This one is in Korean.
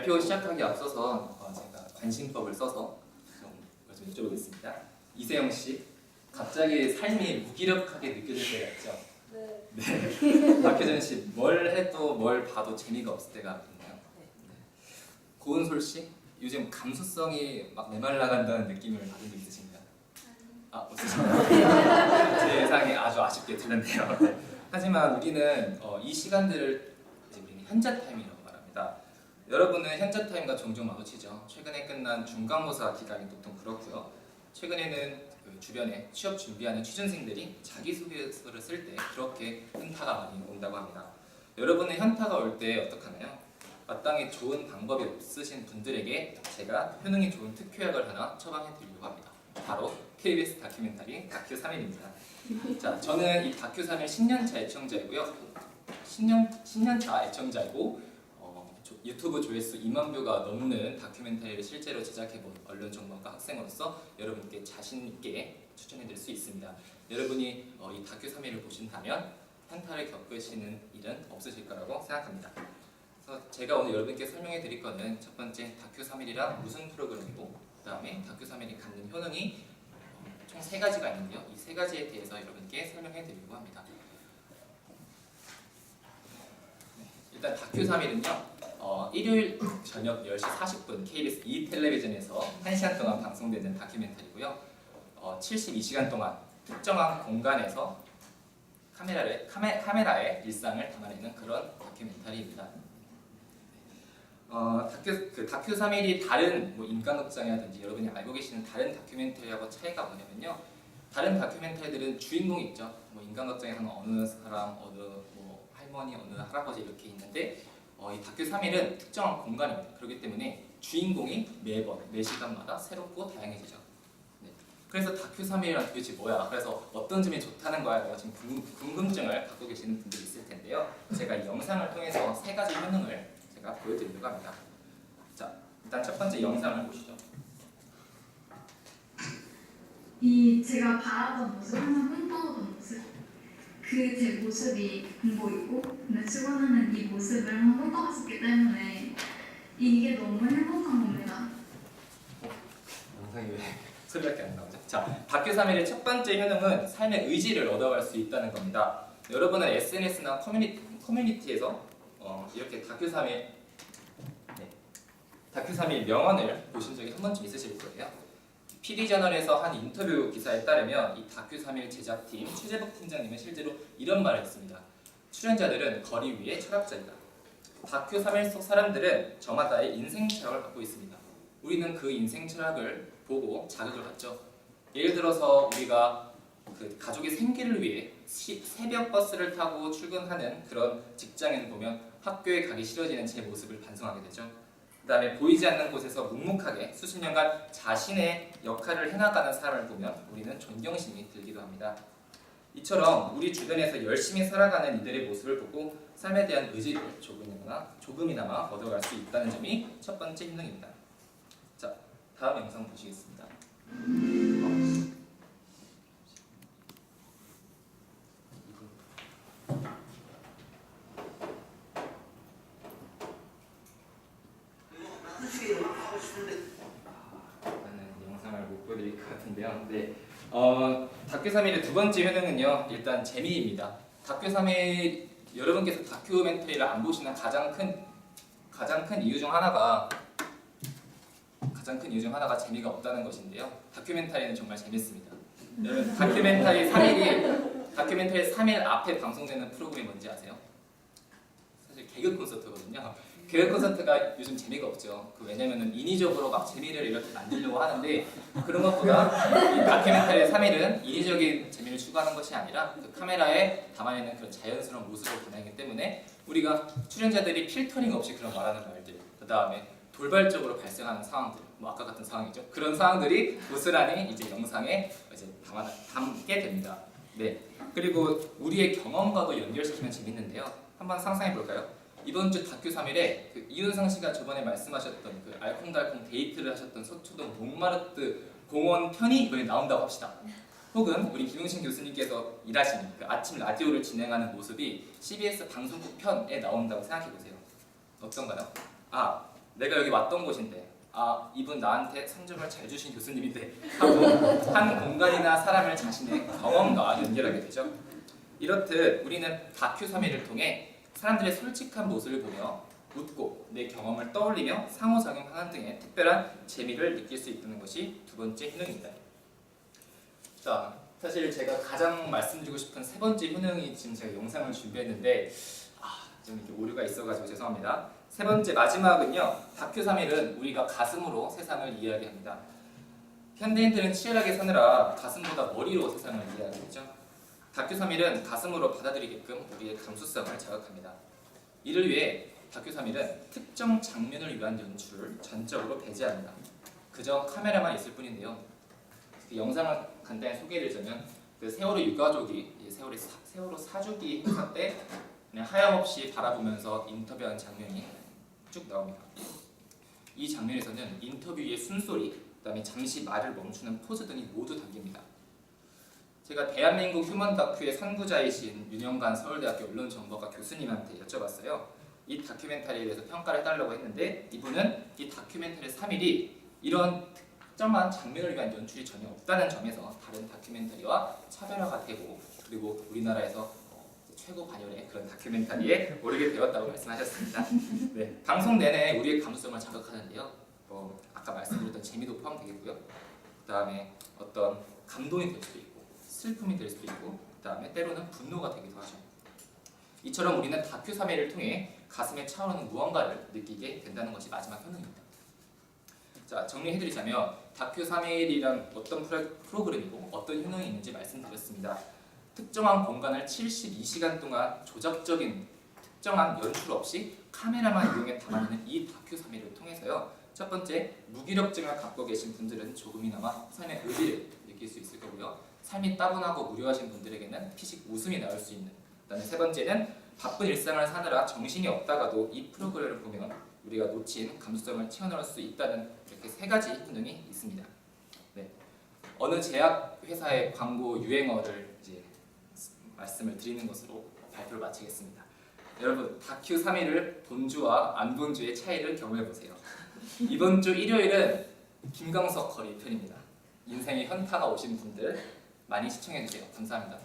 발표 시작하기 앞서서 제가 관심법을 써서 좀 여쭤보겠습니다. 이세영 씨, 갑자기 삶이 무기력하게 느껴질 때가 있죠? 네. 네. 박효준 씨, 뭘 해도 뭘 봐도 재미가 없을 때가 있나요? 네. 고은솔 씨, 요즘 감수성이 막 메말라간다는 느낌을 받은 적 있으신가요? 아, 없으신가요? 제 예상이 아주 아쉽게 틀렸네요. 네. 하지만 우리는 이 시간들을 이제 우리는 현자 타임이라고 말합니다. 여러분은 현자 타임과 종종 마주치죠. 최근에 끝난 중간고사 기간이 보통 그렇고요. 최근에는 그 주변에 취업 준비하는 취준생들이 자기소개서를 쓸 때 그렇게 현타가 많이 온다고 합니다. 여러분은 현타가 올 때 어떡하나요? 마땅히 좋은 방법이 없으신 분들에게 제가 효능이 좋은 특효약을 하나 처방해 드리려고 합니다. 바로 KBS 다큐멘터리 다큐 3일입니다. 자, 저는 이 다큐 3일 10년차 애청자이고요. 10년차 애청자이고 유튜브 조회수 2만 뷰가 넘는 다큐멘터리를 실제로 제작해본 언론정보학과 학생으로서 여러분께 자신 있게 추천해드릴 수 있습니다. 여러분이 이 다큐 3일을 보신다면 현타를 겪으시는 일은 없으실 거라고 생각합니다. 그래서 제가 오늘 여러분께 설명해드릴 거는 첫 번째 다큐 3일이란 무슨 프로그램이고, 그 다음에 다큐 3일이 갖는 효능이 총 3가지가 있는데요. 이 3가지에 대해서 여러분께 설명해드리려고 합니다. 일단 다큐 3일은요. 일요일 저녁 10시 40분 KBS E텔레비전에서 1시간 동안 방송되는 다큐멘터리고요. 72시간 동안 특정한 공간에서 카메라의 일상을 담아내는 그런 다큐멘터리입니다. 다큐 3일이 다른 인간극장이라든지 여러분이 알고 계시는 다른 다큐멘터리하고 차이가 뭐냐면요. 다른 다큐멘터리들은 주인공이 있죠. 인간극장에서는 어느 사람, 어느 할머니, 어느 할아버지 이렇게 있는데 이 다큐 3일은 특정한 공간입니다. 그렇기 때문에 주인공이 매번, 매 시간마다 새롭고 다양해지죠. 네. 그래서 다큐 3일이란 도대체 뭐야? 그래서 어떤 점이 좋다는 거야? 지금 궁금증을 갖고 계시는 분들이 있을 텐데요. 제가 이 영상을 통해서 3가지 효능을 제가 보여드리려고 합니다. 자, 일단 첫 번째 영상을 보시죠. 제가 바라던 모습, 항상 꿈꿔오던 모습, 그 제 모습이 공보이고 근데 출근하는 이 모습을 한번 꿈꿔봤었기 때문에 이게 너무 행복한 겁니다. 영상이 왜 소리밖에 안 나오죠? 자, 다큐 3일의 첫 번째 효능은 삶의 의지를 얻어갈 수 있다는 겁니다. 여러분은 SNS나 커뮤니티에서 이렇게 다큐 3일 명언을 보신 적이 한 번쯤 있으실 거예요. PD저널에서 한 인터뷰 기사에 따르면 이 다큐 3일 제작팀 최재복 팀장님은 실제로 이런 말을 했습니다. 출연자들은 거리 위의 철학자이다. 다큐 3일 속 사람들은 저마다의 인생 철학을 갖고 있습니다. 우리는 그 인생 철학을 보고 자극을 받죠. 예를 들어서 우리가 그 가족의 생계를 위해 새벽 버스를 타고 출근하는 그런 직장인을 보면 학교에 가기 싫어지는 제 모습을 반성하게 되죠. 그 다음에 보이지 않는 곳에서 묵묵하게 수십 년간 자신의 역할을 해나가는 사람을 보면 우리는 존경심이 들기도 합니다. 이처럼 우리 주변에서 열심히 살아가는 이들의 모습을 보고 삶에 대한 의지를 조금이나마 얻어갈 수 있다는 점이 첫 번째 효능입니다. 자, 다음 영상 보시겠습니다. 영상을 못 보여드릴 것 같은데요. 네, 다큐 3일의 두 번째 효능은요. 일단 재미입니다. 다큐 3일 여러분께서 다큐멘터리를 안 보시는 가장 큰 이유 중 하나가 재미가 없다는 것인데요. 다큐멘터리는 정말 재밌습니다. 여러분 다큐멘터리 3일 앞에 방송되는 프로그램이 뭔지 아세요? 사실 개그 콘서트거든요. 개그 콘서트가 요즘 재미가 없죠. 왜냐면은 인위적으로 막 재미를 이렇게 만들려고 하는데 그런 것보다 이 다큐멘터리 3일은 인위적인 재미를 추구하는 것이 아니라 그 카메라에 담아내는 그런 자연스러운 모습을 보내기 때문에 우리가 출연자들이 필터링 없이 그런 말하는 말들, 그 다음에 돌발적으로 발생하는 상황들, 아까 같은 상황이죠. 그런 상황들이 고스란히 이제 영상에 이제 담게 됩니다. 네. 그리고 우리의 경험과도 연결시키면 재밌는데요. 한번 상상해 볼까요? 이번 주 다큐 3일에 그 이윤상 씨가 저번에 말씀하셨던 그 알콩달콩 데이트를 하셨던 서초동 몽마르트 공원 편이 이번에 나온다고 합시다. 혹은 우리 김용신 교수님께서 일하시는 그 아침 라디오를 진행하는 모습이 CBS 방송국 편에 나온다고 생각해 보세요. 어떤가요? 내가 여기 왔던 곳인데 아 이분 나한테 상점을 잘 주신 교수님인데 하고 한 공간이나 사람을 자신의 경험과 연결하게 되죠. 이렇듯 우리는 다큐 3일을 통해 사람들의 솔직한 모습을 보며 웃고 내 경험을 떠올리며 상호작용하는 등의 특별한 재미를 느낄 수 있다는 것이 두 번째 효능입니다. 자, 사실 제가 가장 말씀드리고 싶은 세 번째 효능이 지금 제가 영상을 준비했는데 좀 이렇게 오류가 있어가지고 죄송합니다. 세 번째 마지막은요. 다큐 3일은 우리가 가슴으로 세상을 이해하게 합니다. 현대인들은 치열하게 사느라 가슴보다 머리로 세상을 이해하게 되죠. 다큐 3일은 가슴으로 받아들이게끔 우리의 감수성을 자극합니다. 이를 위해 다큐 3일은 특정 장면을 위한 연출을 전적으로 배제합니다. 그저 카메라만 있을 뿐인데요. 그 영상을 간단히 소개해드리자면 그 세월호 유가족이 세월호 사주기 행사 때 그냥 하염없이 바라보면서 인터뷰하는 장면이 쭉 나옵니다. 이 장면에서는 인터뷰의 숨소리, 그다음에 잠시 말을 멈추는 포즈 등이 모두 담깁니다. 제가 대한민국 휴먼 다큐의 선구자이신 윤영관 서울대학교 언론정보학과 교수님한테 여쭤봤어요. 이 다큐멘터리에 대해서 평가를 해달라고 했는데 이분은 이 다큐멘터리 3일이 이런 특정한 장면을 위한 연출이 전혀 없다는 점에서 다른 다큐멘터리와 차별화가 되고 그리고 우리나라에서 최고 반열의 그런 다큐멘터리에 오르게 되었다고 말씀하셨습니다. 네, 방송 내내 우리의 감수성을 자극하는데요. 아까 말씀드렸던 재미도 포함되겠고요. 그 다음에 어떤 감동이 될 수도 있고 슬픔이 될 수도 있고 그 다음에 때로는 분노가 되기도 하죠. 이처럼 우리는 다큐 3일을 통해 가슴에 차오르는 무언가를 느끼게 된다는 것이 마지막 효능입니다. 자, 정리해드리자면 다큐 3일이란 어떤 프로그램이고 어떤 효능이 있는지 말씀드렸습니다. 특정한 공간을 72시간 동안 조작적인 특정한 연출 없이 카메라만 이용해 담아내는 이 다큐 3일을 통해서요. 첫 번째, 무기력증을 갖고 계신 분들은 조금이나마 삶의 의지를 느낄 수 있을 거고요. 삶이 따분하고 무료하신 분들에게는 피식 웃음이 나올 수 있는. 그다음에 세 번째는 바쁜 일상을 사느라 정신이 없다가도 이 프로그램을 보면 우리가 놓친 감수성을 채워넣을 수 있다는 이렇게 세 가지 효능이 있습니다. 네. 어느 제약 회사의 광고 유행어를 이제 말씀을 드리는 것으로 발표를 마치겠습니다. 여러분 다큐 3일을 본주와 안 본주의 차이를 경험해 보세요. 이번 주 일요일은 김광석 거리 편입니다. 인생의 현타가 오신 분들 많이 시청해 주세요. 감사합니다.